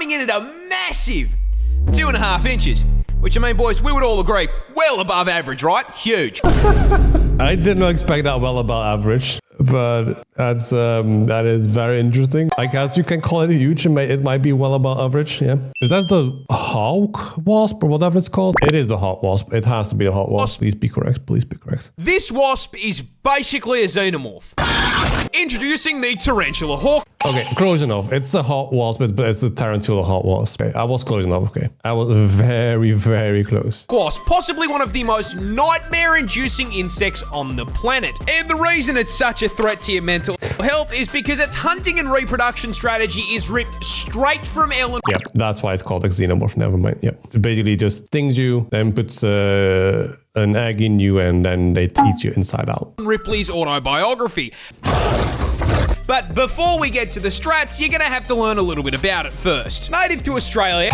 coming in at a massive 2.5 inches. Which, I mean, boys, we would all agree, well above average, right? Huge. I did not expect that well above average, but that is very interesting. I guess you can call it huge. It might be well above average, yeah. Is that the hawk wasp or whatever it's called? It is the hawk wasp. It has to be the hawk wasp. Please be correct. Please be correct. This wasp is basically a xenomorph. Introducing the tarantula hawk. Okay, close enough. It's a hawk wasp, but it's the tarantula hawk wasp. Okay, I was close enough. Okay, I was very, very close. Wasp, possibly one of the most nightmare-inducing insects on the planet. And the reason it's such a threat to your mental health is because its hunting and reproduction strategy is ripped straight from Ellen. Yep, that's why it's called a xenomorph. Never mind. Yep, it basically just stings you, then puts an egg in you, and then it eats you inside out. Ripley's autobiography. But before we get to the strats, you're gonna have to learn a little bit about it first. Native to Australia.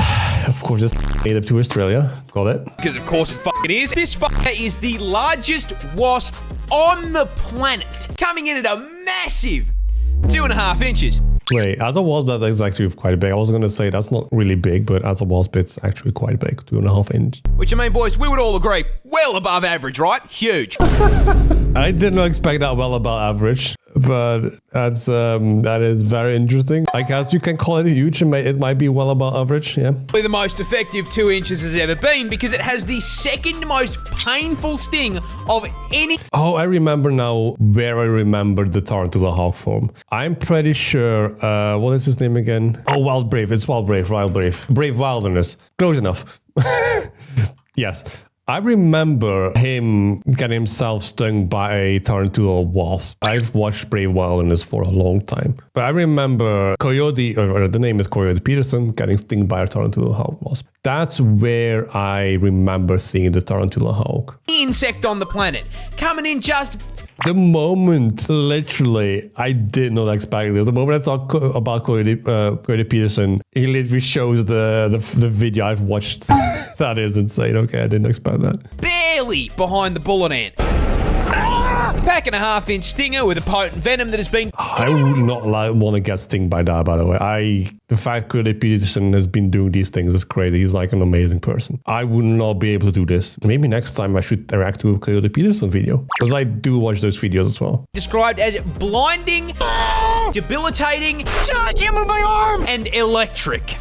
Of course, it's native to Australia. Got it. Because of course it fucking is. This fucker is the largest wasp on the planet. Coming in at a massive 2.5 inches. Wait, as a wasp, that is actually quite big. I was going to say that's not really big, but as a wasp, it's actually quite big, 2.5 inch. Which, I mean, boys, we would all agree, well above average, right? Huge. I did not expect that well above average, but that is very interesting. I guess you can call it huge. It might be well above average, yeah. The most effective 2 inches has ever been because it has the second most painful sting of any. Oh, I remember now where I remembered the tarantula hawk form. I'm pretty sure. What is his name again? Oh, Wild Brave. It's Wild Brave. Wild Brave. Brave Wilderness. Close enough. Yes. I remember him getting himself stung by a tarantula wasp. I've watched Brave Wilderness for a long time. But I remember Coyote, or the name is Coyote Peterson, getting stung by a tarantula hawk wasp. That's where I remember seeing the tarantula hawk. Insect on the planet. Coming in just... The moment, literally, I did not expect it. The moment I thought about Coyote Peterson, he literally shows the video I've watched. That is insane. Okay, I didn't expect that. Barely behind the bullet ant. Pack and a half-inch stinger with a potent venom that has been... I would not want to get stung by that, by the way. The fact Coyote Peterson has been doing these things is crazy. He's like an amazing person. I would not be able to do this. Maybe next time I should react to a Coyote Peterson video. Because I do watch those videos as well. Described as blinding, debilitating, I can't move my arm, and electric.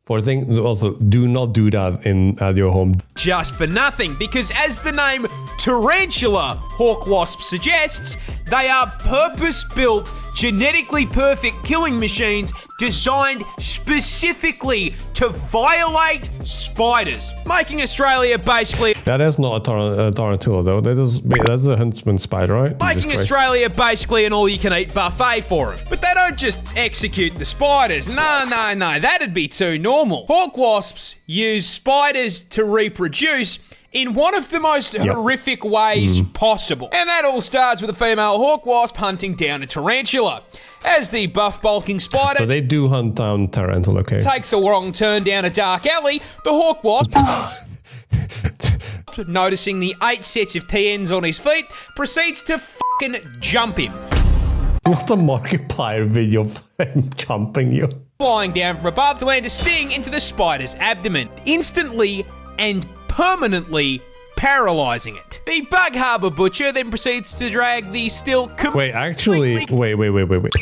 For things, also, do not do that at your home. Just for nothing, because as the name tarantula hawk wasp suggests, they are purpose-built, genetically perfect killing machines designed specifically to violate spiders, making Australia basically... That is not a tarantula, though. That's a huntsman spider, right? Making Australia basically an all-you-can-eat buffet for them. But they don't just execute the spiders. No, that'd be too normal. Hawk wasps use spiders to reproduce in one of the most horrific ways possible. And that all starts with a female hawk wasp hunting down a tarantula. As the buff bulking spider... So they do hunt down tarantula, okay. ...takes a wrong turn down a dark alley, the hawk wasp... noticing the 8 sets of TNs on his feet, proceeds to fucking jump him. What a Markiplier video of him jumping you. Flying down from above to land a sting into the spider's abdomen, instantly and permanently paralyzing it. The Bug Harbor Butcher then proceeds to drag the still wait.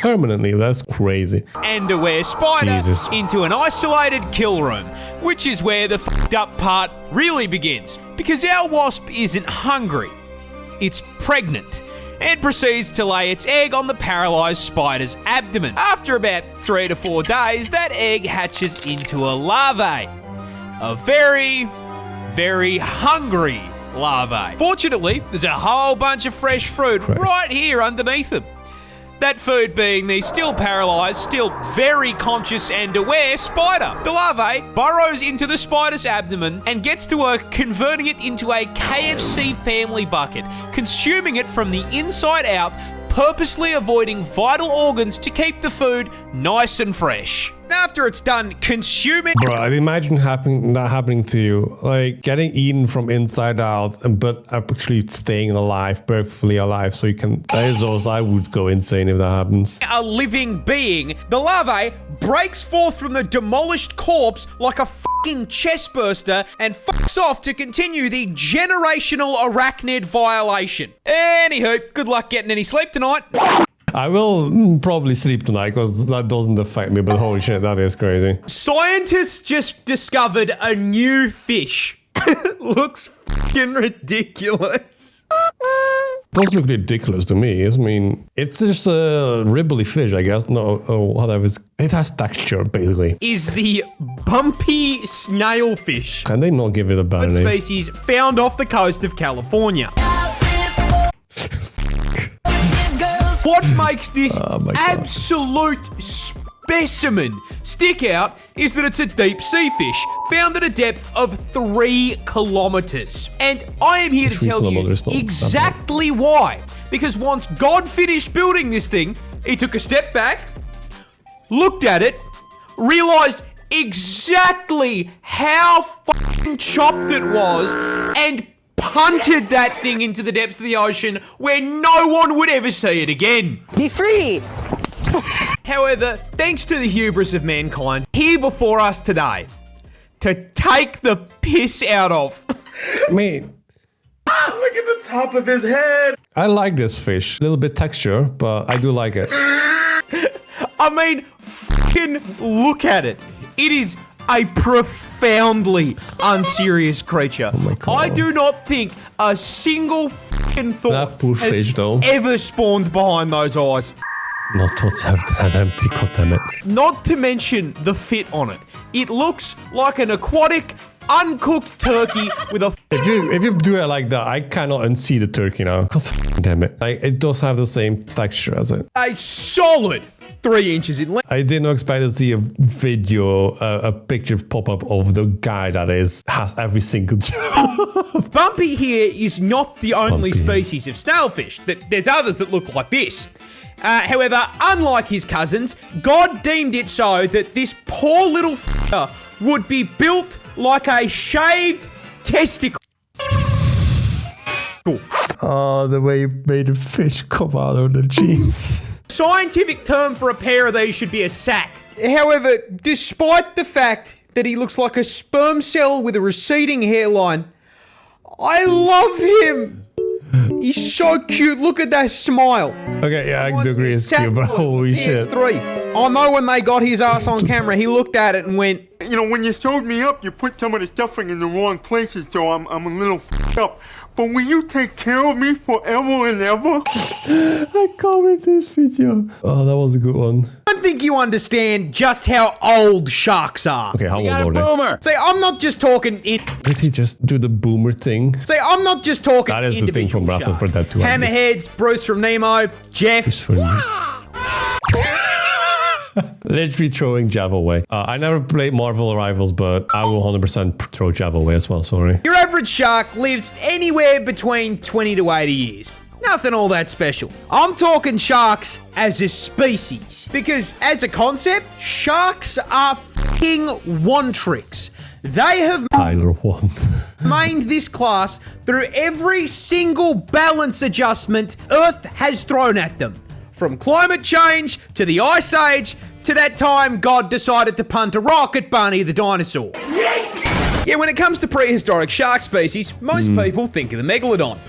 Permanently? That's crazy. And aware spider into an isolated kill room, which is where the fucked up part really begins. Because our wasp isn't hungry, it's pregnant, and proceeds to lay its egg on the paralyzed spider's abdomen. After about 3 to 4 days, that egg hatches into a larvae. A very, very hungry larvae. Fortunately, there's a whole bunch of fresh fruit right here underneath them. That food being the still paralyzed, still very conscious and aware spider. The larvae burrows into the spider's abdomen and gets to work converting it into a KFC family bucket, consuming it from the inside out, purposely avoiding vital organs to keep the food nice and fresh. After it's done consuming... Bro, I'd imagine that happening to you. Like, getting eaten from inside out, but actually staying alive, perfectly alive, so you can... That is also, I would go insane if that happens. A living being, the larvae breaks forth from the demolished corpse like a fucking chest burster and fucks off to continue the generational arachnid violation. Anywho, good luck getting any sleep tonight. I will probably sleep tonight because that doesn't affect me, but holy shit, that is crazy. Scientists just discovered a new fish. Looks fucking ridiculous. Does look ridiculous to me. I mean, it's just a ribbly fish, I guess. No, whatever. It has texture, basically. Is the bumpy snailfish. Can they not give it a better name? Species found off the coast of California. What makes this absolute specimen stick out is that it's a deep sea fish found at a depth of 3 kilometers. And I am here to tell you exactly why. Because once God finished building this thing, he took a step back, looked at it, realized exactly how fucking chopped it was, and punted that thing into the depths of the ocean where no one would ever see it again. Be free! However, thanks to the hubris of mankind, here before us today, to take the piss out of. Mate. Look at the top of his head! I like this fish. A little bit texture, but I do like it. I mean, fucking look at it. It is a profoundly unserious creature. Oh my God. I do not think a single fucking thought That poor fish, though. ever spawned behind those eyes. Not thoughts have empty, goddammit. Not to mention the fit on it. It looks like an aquatic, uncooked turkey with a... If you do it like that, I cannot unsee the turkey now. Cause damn it. Like, it does have the same texture as it. A solid 3 inches in length. I did not expect to see a video, a picture pop up of the guy that has every single job. Bumpy here is not the only species of snailfish. There's others that look like this. However, unlike his cousins, God deemed it so that this poor little f***er would be built like a shaved testicle. Oh, the way you made a fish come out of the jeans. Scientific term for a pair of these should be a sack. However, despite the fact that he looks like a sperm cell with a receding hairline, I love him. He's so cute. Look at that smile. Okay, yeah, I do agree it's cute, but holy shit. PS3. I know when they got his ass on camera, he looked at it and went, You know, when you showed me up, you put some of the stuffing in the wrong places, so I'm a little f***ed up. But will you take care of me forever and ever? I comment this video. Oh, that was a good one. I don't think you understand just how old sharks are. Okay, how old are they? Say, I'm not just talking in... Did he just do the boomer thing? Say, I'm not just talking That is the thing from individual Raptors for that too. Hammerheads, Bruce from Nemo, Jeff. Just for you. Literally throwing Java away. I never played Marvel Rivals, but I will 100% throw Java away as well, sorry. Your average shark lives anywhere between 20 to 80 years. Nothing all that special. I'm talking sharks as a species. Because as a concept, sharks are fucking one-tricks. They have Tyler won. mained this class through every single balance adjustment Earth has thrown at them. From climate change, to the Ice Age, to that time God decided to punt a rock at Barney the dinosaur. Yeah, when it comes to prehistoric shark species, most people think of the megalodon.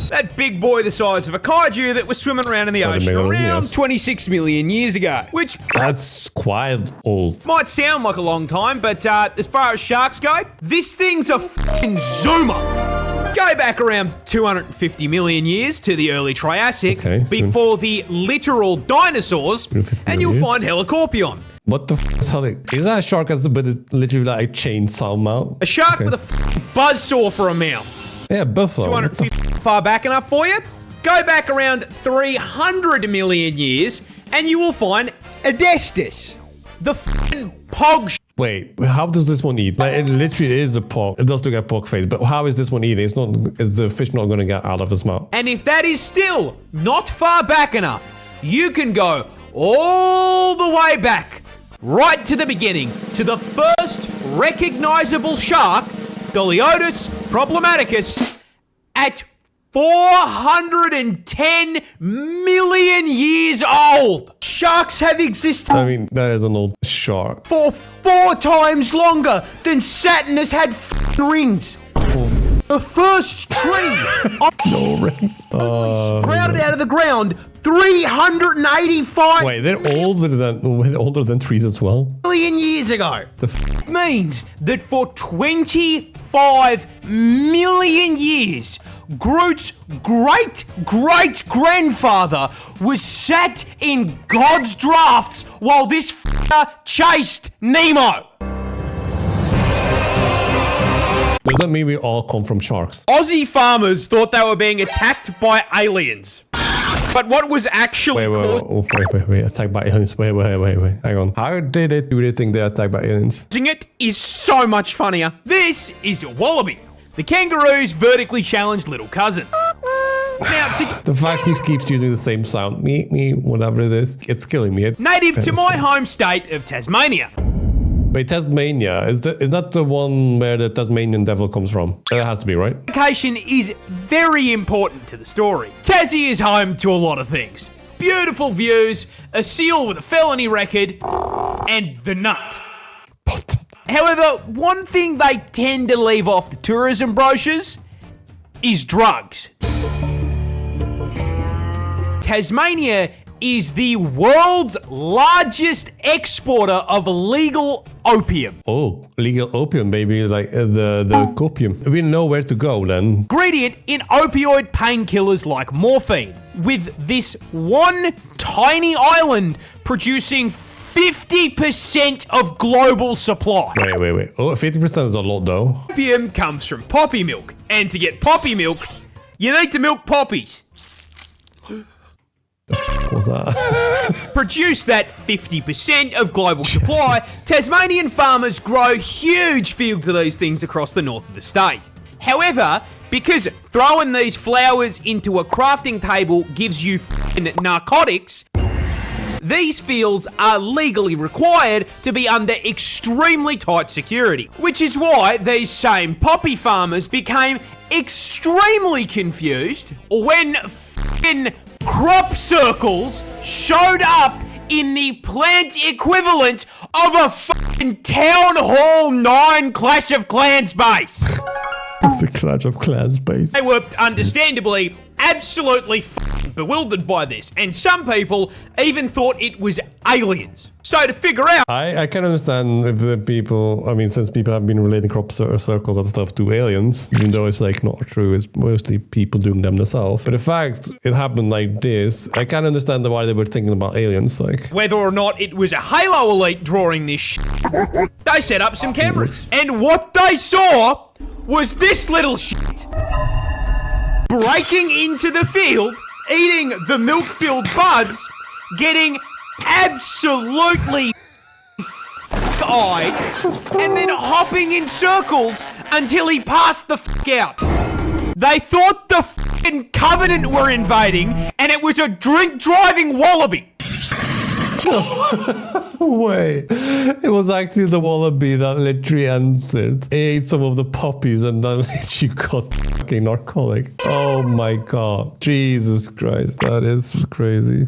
That big boy the size of a kaiju that was swimming around in the ocean around 26 million years ago. Which... That's quite old. Might sound like a long time, but as far as sharks go, this thing's a fucking zoomer. Go back around 250 million years to the early Triassic, before the literal dinosaurs, and you'll find Helicorpion. What the f is that? Is that a shark that's literally like a chainsaw mouth? A shark with a buzzsaw for a mouth. Yeah, buzzsaw. 250 far back enough for you? Go back around 300 million years, and you will find Adestus. The f***ing pog. Wait, how does this one eat? Like, it literally is a pork. It does look like a pork face, but how is this one eating? It's not. Is the fish not going to get out of his mouth? And if that is still not far back enough, you can go all the way back right to the beginning, to the first recognizable shark, Doliotis problematicus, at 410 million years old. Sharks have existed I mean, that is an old shark. for 4 times longer than Saturn has had rings. The first tree No rings. sprouted out of the ground 385 Wait, they're older than trees as well. million years ago. Means that for 25 million years, Groot's great-great-grandfather was sat in God's drafts while this chased Nemo. Does that mean we all come from sharks? Aussie farmers thought they were being attacked by aliens. But what was actually Wait. Attacked by aliens. Wait. Hang on. How did it do they think they're attacked by aliens? causing it is so much funnier. This is a wallaby, the kangaroo's vertically challenged little cousin. Now, The fact he keeps using the same sound, me, whatever it is, it's killing me. native to my home state of Tasmania. Wait, Tasmania, is that the one where the Tasmanian devil comes from? That has to be, right? Location is very important to the story. Tassie is home to a lot of things. Beautiful views, a seal with a felony record, and the nut. However, one thing they tend to leave off the tourism brochures is drugs. Tasmania is the world's largest exporter of legal opium. Oh, legal opium, baby, like the copium. We know where to go then. Ingredient in opioid painkillers like morphine, with this one tiny island producing 50% of global supply. Wait. Oh, 50% is a lot though. Opium comes from poppy milk, and to get poppy milk, you need to milk poppies. What's that? Produce that 50% of global supply, Tasmanian farmers grow huge fields of these things across the north of the state. However, because throwing these flowers into a crafting table gives you narcotics, these fields are legally required to be under extremely tight security, which is why these same poppy farmers became extremely confused when crop circles showed up in the plant equivalent of a Town Hall 9 Clash of Clans base. The Clash of Clans base. They were understandably absolutely bewildered by this, and some people even thought it was aliens. So to figure out, I can understand if the people, I mean, since people have been relating crop circles and stuff to aliens, even though it's like not true, it's mostly people doing them themselves. But the fact it happened like this, I can understand why they were thinking about aliens, like. whether or not it was a Halo Elite drawing this they set up some cameras. And what they saw was this little shit breaking into the field, eating the milk-filled buds, getting absolutely eyed, and then hopping in circles until he passed the out. They thought the Covenant were invading, and it was a drink-driving wallaby. Wait, it was actually the wallaby that literally entered, ate some of the poppies, and then literally got fucking narcotic. Oh my god. Jesus Christ, that is crazy.